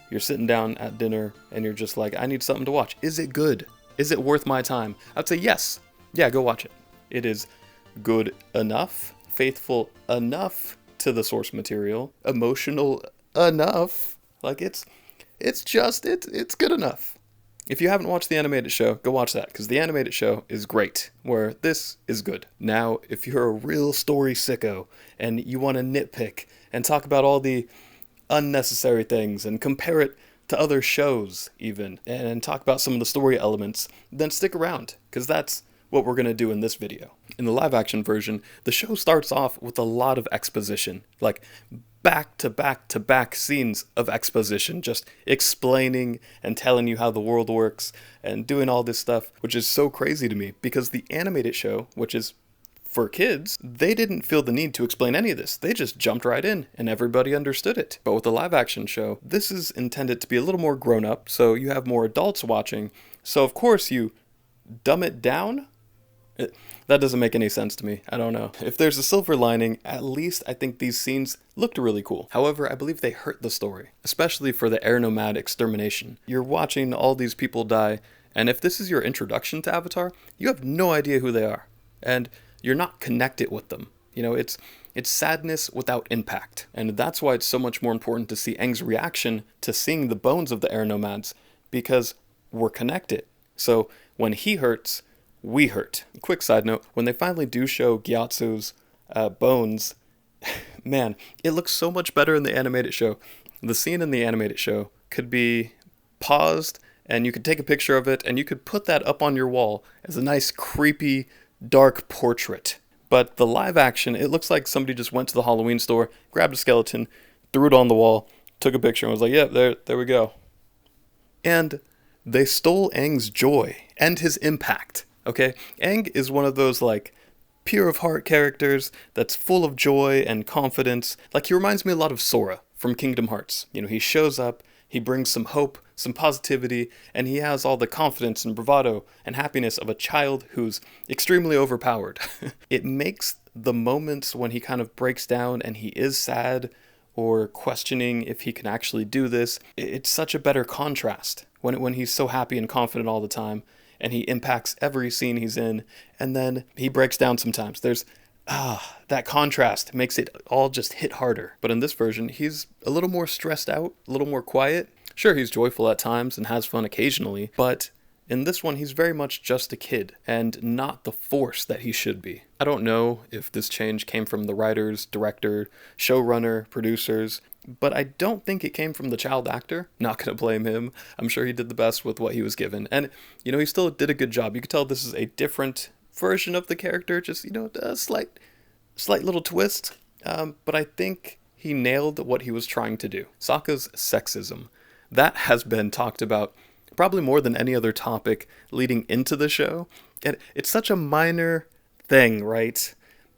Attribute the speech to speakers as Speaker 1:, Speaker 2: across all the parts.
Speaker 1: you're sitting down at dinner and you're just like, I need something to watch. Is it good? Is it worth my time? I'd say yes. Yeah, go watch it. It is good enough, faithful enough to the source material, emotional enough. Like it's good enough. If you haven't watched the animated show, go watch that, because the animated show is great, where this is good. Now, if you're a real story sicko and you want to nitpick and talk about all the unnecessary things and compare it to other shows even, and talk about some of the story elements, then stick around, because that's what we're going to do in this video. In the live action version, the show starts off with a lot of exposition, like back to back to back scenes of exposition, just explaining and telling you how the world works and doing all this stuff, which is so crazy to me, because the animated show, which is for kids, they didn't feel the need to explain any of this. They just jumped right in and everybody understood it. But with the live action show, this is intended to be a little more grown up, so you have more adults watching. So of course you dumb it down. That doesn't make any sense to me. I don't know. If there's a silver lining, at least I think these scenes looked really cool. However, I believe they hurt the story, especially for the air nomad extermination. You're watching all these people die, and if this is your introduction to Avatar, you have no idea who they are. And you're not connected with them. You know, it's sadness without impact. And that's why it's so much more important to see Aang's reaction to seeing the bones of the air nomads, because we're connected. So when he hurts, we hurt. Quick side note, when they finally do show Gyatso's bones, man, it looks so much better in the animated show. The scene in the animated show could be paused, and you could take a picture of it, and you could put that up on your wall as a nice, creepy, dark portrait. But the live action, it looks like somebody just went to the Halloween store, grabbed a skeleton, threw it on the wall, took a picture, and was like, yeah, there we go. And they stole Aang's joy and his impact. Okay, Aang is one of those, like, pure of heart characters that's full of joy and confidence. Like, he reminds me a lot of Sora from Kingdom Hearts. You know, he shows up, he brings some hope, some positivity, and he has all the confidence and bravado and happiness of a child who's extremely overpowered. It makes the moments when he kind of breaks down and he is sad or questioning if he can actually do this, it's such a better contrast when he's so happy and confident all the time. And he impacts every scene he's in, and then he breaks down sometimes. There's, that contrast makes it all just hit harder. But in this version, he's a little more stressed out, a little more quiet. Sure, he's joyful at times and has fun occasionally, but in this one, he's very much just a kid, and not the force that he should be. I don't know if this change came from the writers, director, showrunner, producers, but I don't think it came from the child actor. Not gonna blame him. I'm sure he did the best with what he was given. And, you know, he still did a good job. You could tell this is a different version of the character, just, you know, a slight little twist. But I think he nailed what he was trying to do. Sokka's sexism. That has been talked about probably more than any other topic leading into the show. And it's such a minor thing, right?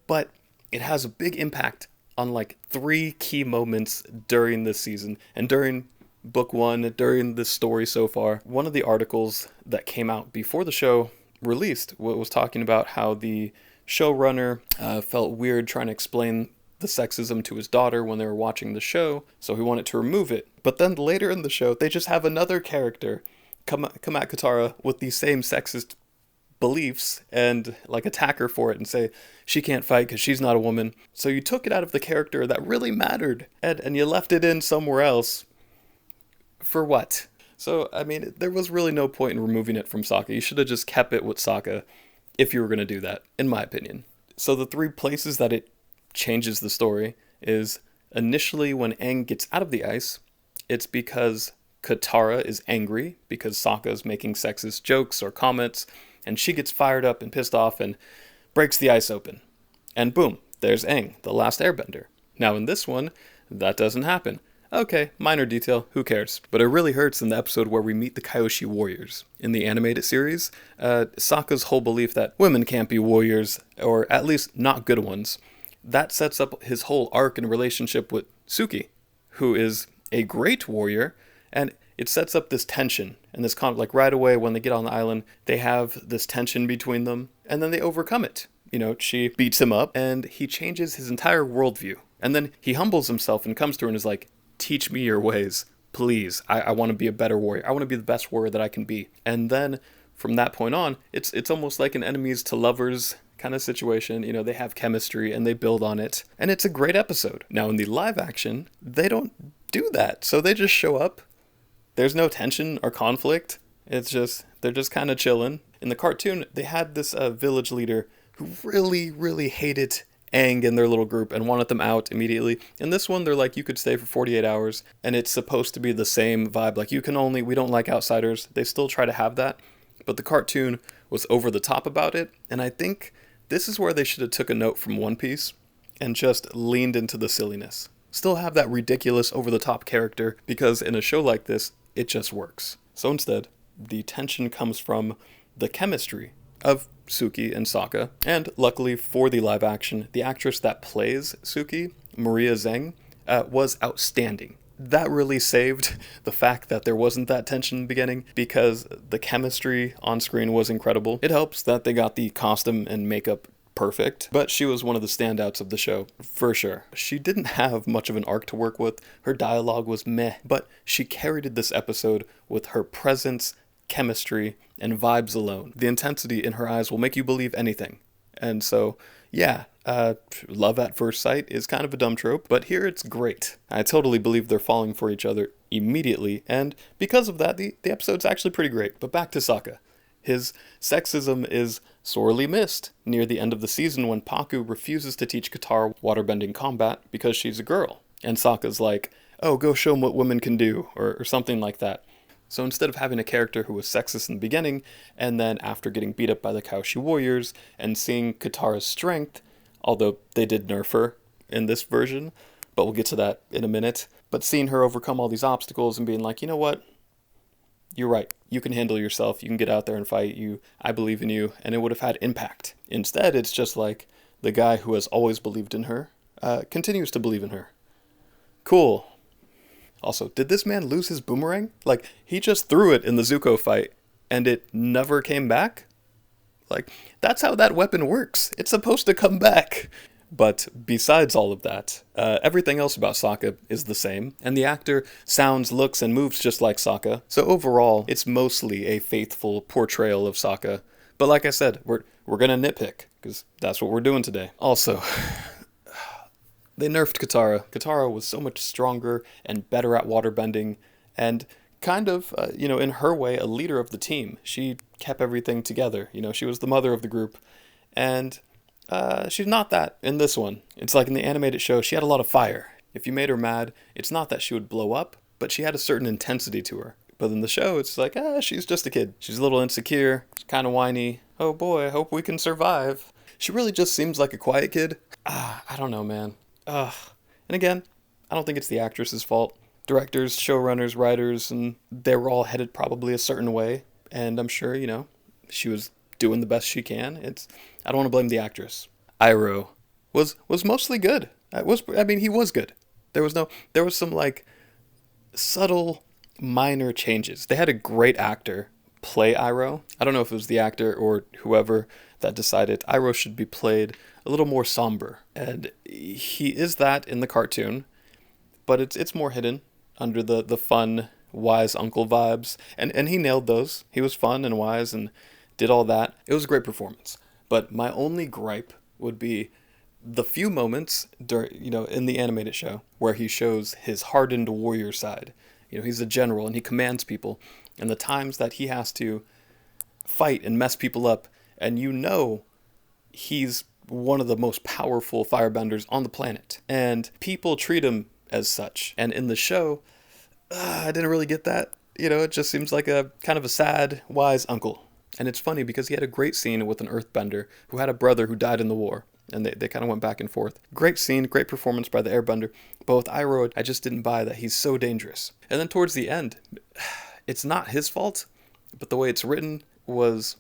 Speaker 1: But it has a big impact on like 3 key moments during this season and during book 1, during this story so far. One of the articles that came out before the show released was talking about how the showrunner felt weird trying to explain the sexism to his daughter when they were watching the show, so he wanted to remove it. But then later in the show, they just have another character come at Katara with the same sexist beliefs and like attack her for it and say she can't fight because she's not a woman. So you took it out of the character that really mattered and you left it in somewhere else. For what? So, I mean, there was really no point in removing it from Sokka. You should have just kept it with Sokka if you were going to do that, in my opinion. So the 3 places that it changes the story is initially when Aang gets out of the ice, it's because Katara is angry because Sokka is making sexist jokes or comments, and she gets fired up and pissed off and breaks the ice open. And boom, there's Aang, the last airbender. Now in this one, that doesn't happen. Okay, minor detail, who cares? But it really hurts in the episode where we meet the Kyoshi warriors. In the animated series, Sokka's whole belief that women can't be warriors, or at least not good ones, that sets up his whole arc and relationship with Suki, who is a great warrior, and it sets up this tension and this conflict. Like right away when they get on the island, they have this tension between them, and then they overcome it. You know, she beats him up, and he changes his entire worldview. And then he humbles himself and comes to her and is like, teach me your ways. please, I want to be a better warrior. I want to be the best warrior that I can be. And then from that point on, it's almost like an enemies to lovers kind of situation. You know, they have chemistry and they build on it. And it's a great episode. Now, in the live action, they don't do that. So they just show up. There's no tension or conflict. It's just, they're just kind of chilling. In the cartoon, they had this village leader who really, really hated Aang and their little group and wanted them out immediately. In this one, they're like, you could stay for 48 hours, and it's supposed to be the same vibe. Like, we don't like outsiders. They still try to have that, but the cartoon was over the top about it, and I think this is where they should have took a note from One Piece and just leaned into the silliness. Still have that ridiculous, over-the-top character, because in a show like this, it just works. So instead, the tension comes from the chemistry of Suki and Sokka, and luckily for the live action, the actress that plays Suki, Maria Zheng, was outstanding. That really saved the fact that there wasn't that tension in the beginning, because the chemistry on screen was incredible. It helps that they got the costume and makeup perfect, but she was one of the standouts of the show, for sure. She didn't have much of an arc to work with, her dialogue was meh, but she carried this episode with her presence, chemistry, and vibes alone. The intensity in her eyes will make you believe anything. And so, yeah, love at first sight is kind of a dumb trope, but here it's great. I totally believe they're falling for each other immediately, and because of that, the episode's actually pretty great. But back to Sokka. His sexism is sorely missed near the end of the season when Pakku refuses to teach Katara waterbending combat because she's a girl. And Sokka's like, oh, go show them what women can do, or something like that. So instead of having a character who was sexist in the beginning, and then after getting beat up by the Kaushi warriors, and seeing Katara's strength, although they did nerf her in this version, but we'll get to that in a minute, but seeing her overcome all these obstacles and being like, you know what? You're right. You can handle yourself. You can get out there and fight. I believe in you. And it would have had impact. Instead, it's just like the guy who has always believed in her continues to believe in her. Cool. Also, did this man lose his boomerang? Like, he just threw it in the Zuko fight, and it never came back? Like, that's how that weapon works. It's supposed to come back. But besides all of that, everything else about Sokka is the same, and the actor sounds, looks, and moves just like Sokka. So overall, it's mostly a faithful portrayal of Sokka. But like I said, we're gonna nitpick, because that's what we're doing today. Also, they nerfed Katara. Katara was so much stronger and better at waterbending, and kind of, in her way, a leader of the team. She kept everything together. She was the mother of the group, and she's not that in this one. It's like in the animated show, she had a lot of fire. If you made her mad, it's not that she would blow up, but she had a certain intensity to her. But in the show, it's like, she's just a kid. She's a little insecure, she's kind of whiny. Oh boy, I hope we can survive. She really just seems like a quiet kid. I don't know, man. And again, I don't think it's the actress's fault. Directors, showrunners, writers, and they were all headed probably a certain way. And I'm sure, she was doing the best she can. I don't want to blame the actress. Iroh was mostly good. He was good. There was some like subtle minor changes. They had a great actor play Iroh. I don't know if it was the actor or whoever that decided Iroh should be played a little more somber. And he is that in the cartoon, but it's more hidden under the fun, wise uncle vibes. And he nailed those. He was fun and wise and did all that. It was a great performance. But my only gripe would be the few moments in the animated show where he shows his hardened warrior side. He's a general and he commands people, and the times that he has to fight and mess people up, and he's one of the most powerful firebenders on the planet, and people treat him as such. And in the show, I didn't really get that. It just seems like a kind of a sad, wise uncle. And it's funny because he had a great scene with an earthbender who had a brother who died in the war. And they kind of went back and forth. Great scene, great performance by the airbender. But with Iroh, I just didn't buy that he's so dangerous. And then towards the end, it's not his fault, but the way it's written was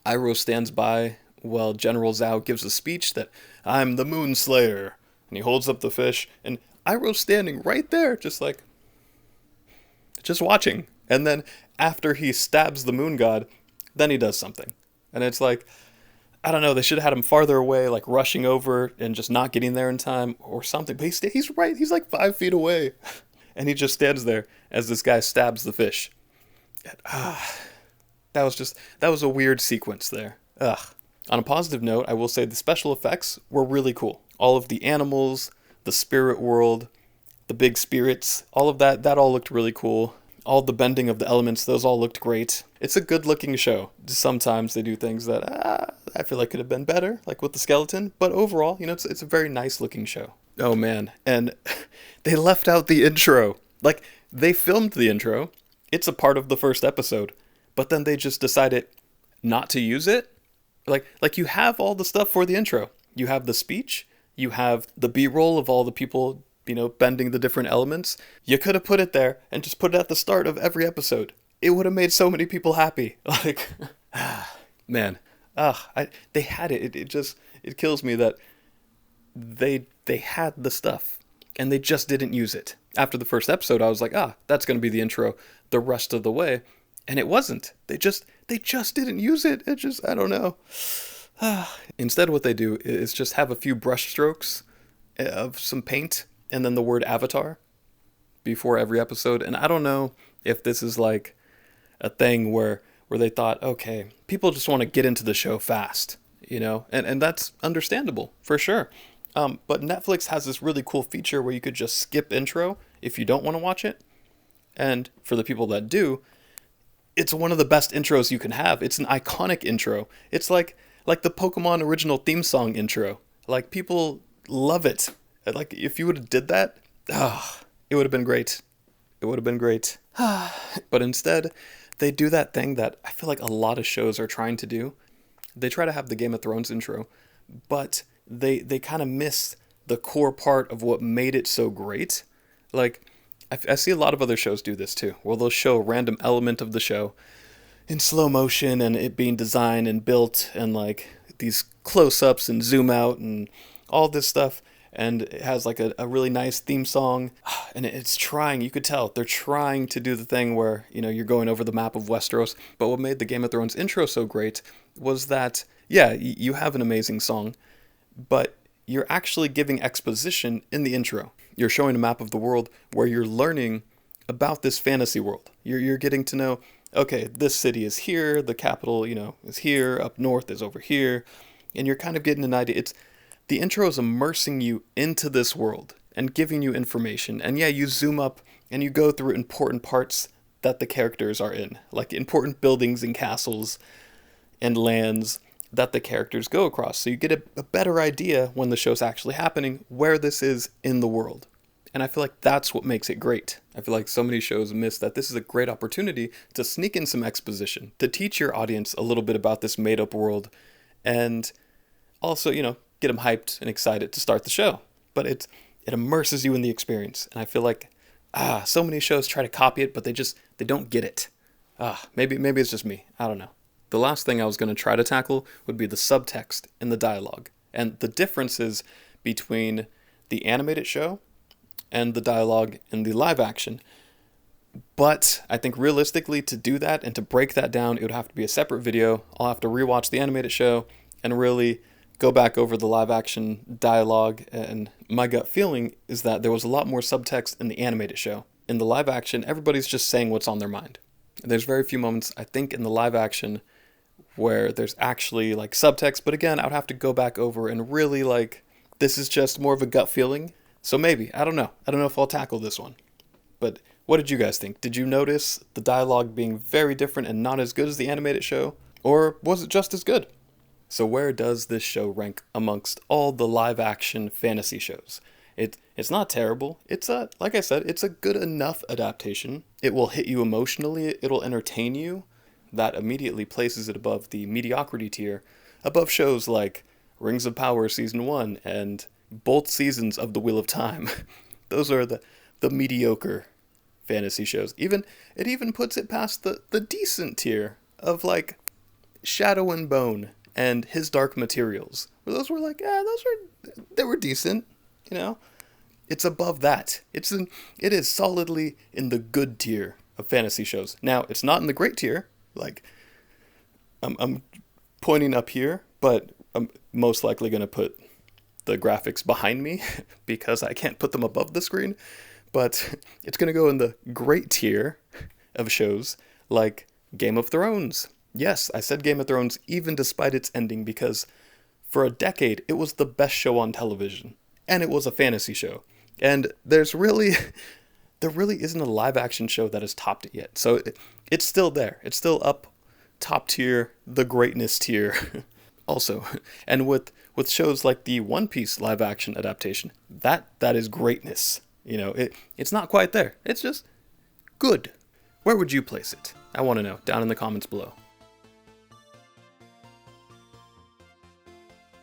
Speaker 1: Iroh stands by while General Zhao gives a speech that, I'm the Moon Slayer. And he holds up the fish, and Iroh's standing right there, just watching. And then after he stabs the moon god, then he does something. And it's like, I don't know, they should have had him farther away, like rushing over and just not getting there in time or something. But he's right, he's like 5 feet away. and he just stands there as this guy stabs the fish. That was a weird sequence there. Ugh. On a positive note, I will say the special effects were really cool. All of the animals, the spirit world, the big spirits, all of that all looked really cool. All the bending of the elements, those all looked great. It's a good looking show. Sometimes they do things that I feel like could have been better, like with the skeleton, but overall, it's a very nice looking show. Oh man, and they left out the intro. Like, they filmed the intro, it's a part of the first episode, but then they just decided not to use it. Like you have all the stuff for the intro. You have the speech, you have the B-roll of all the people, bending the different elements. You could have put it there and just put it at the start of every episode. It would have made so many people happy. Like, man, they had it. It kills me that they had the stuff and they just didn't use it. After the first episode, I was like, that's going to be the intro the rest of the way. And it wasn't. They just didn't use it. It just, I don't know. Instead, what they do is just have a few brush strokes of some paint and then the word avatar before every episode. And I don't know if this is like a thing where they thought, okay, people just want to get into the show fast, and that's understandable for sure. But Netflix has this really cool feature where you could just skip intro if you don't want to watch it. And for the people that do, it's one of the best intros you can have. It's an iconic intro. It's like the Pokemon original theme song intro. Like, people love it. Like, if you would have did that, it would have been great. It would have been great. But instead, they do that thing that I feel like a lot of shows are trying to do. They try to have the Game of Thrones intro, but they kind of miss the core part of what made it so great. Like, I see a lot of other shows do this too, where they'll show a random element of the show in slow motion and it being designed and built and like these close-ups and zoom out and all this stuff. And it has like a really nice theme song, and it's trying, you could tell, they're trying to do the thing where, you're going over the map of Westeros. But what made the Game of Thrones intro so great was that, yeah, you have an amazing song, but you're actually giving exposition in the intro. You're showing a map of the world where you're learning about this fantasy world. You're getting to know, okay, this city is here, the capital, is here, up north is over here, and you're kind of getting an idea. The intro is immersing you into this world and giving you information. And yeah, you zoom up and you go through important parts that the characters are in, like important buildings and castles and lands that the characters go across. So you get a better idea when the show's actually happening where this is in the world. And I feel like that's what makes it great. I feel like so many shows miss that this is a great opportunity to sneak in some exposition, to teach your audience a little bit about this made-up world, and also, get them hyped and excited to start the show. But it immerses you in the experience. And I feel like, so many shows try to copy it, but they don't get it. Maybe it's just me. I don't know. The last thing I was going to try to tackle would be the subtext in the dialogue and the differences between the animated show and the dialogue in the live action. But I think realistically, to do that and to break that down, it would have to be a separate video. I'll have to rewatch the animated show and really go back over the live action dialogue. And my gut feeling is that there was a lot more subtext in the animated show. In the live action, everybody's just saying what's on their mind. There's very few moments, I think, in the live action where there's actually like subtext. But again, I would have to go back over and really this is just more of a gut feeling. So maybe, I don't know if I'll tackle this one. But what did you guys think? Did you notice the dialogue being very different and not as good as the animated show? Or was it just as good? So where does this show rank amongst all the live action fantasy shows? It's not terrible. Like I said, it's a good enough adaptation. It will hit you emotionally. It'll entertain you. That immediately places it above the mediocrity tier, above shows like Rings of Power Season 1 and both seasons of The Wheel of Time. Those are the mediocre fantasy shows. It even puts it past the decent tier of like Shadow and Bone and His Dark Materials. Where those were like, they were decent, It's above that. It is solidly in the good tier of fantasy shows. Now, it's not in the great tier. Like, I'm pointing up here, but I'm most likely going to put the graphics behind me because I can't put them above the screen. But it's going to go in the great tier of shows like Game of Thrones. Yes, I said Game of Thrones even despite its ending because for a decade it was the best show on television. And it was a fantasy show. And there really isn't a live action show that has topped it yet. So it's still there. It's still up top tier, the greatness tier. Also, and with shows like the One Piece live action adaptation, that is greatness. It's not quite there. It's just good. Where would you place it? I want to know down in the comments below.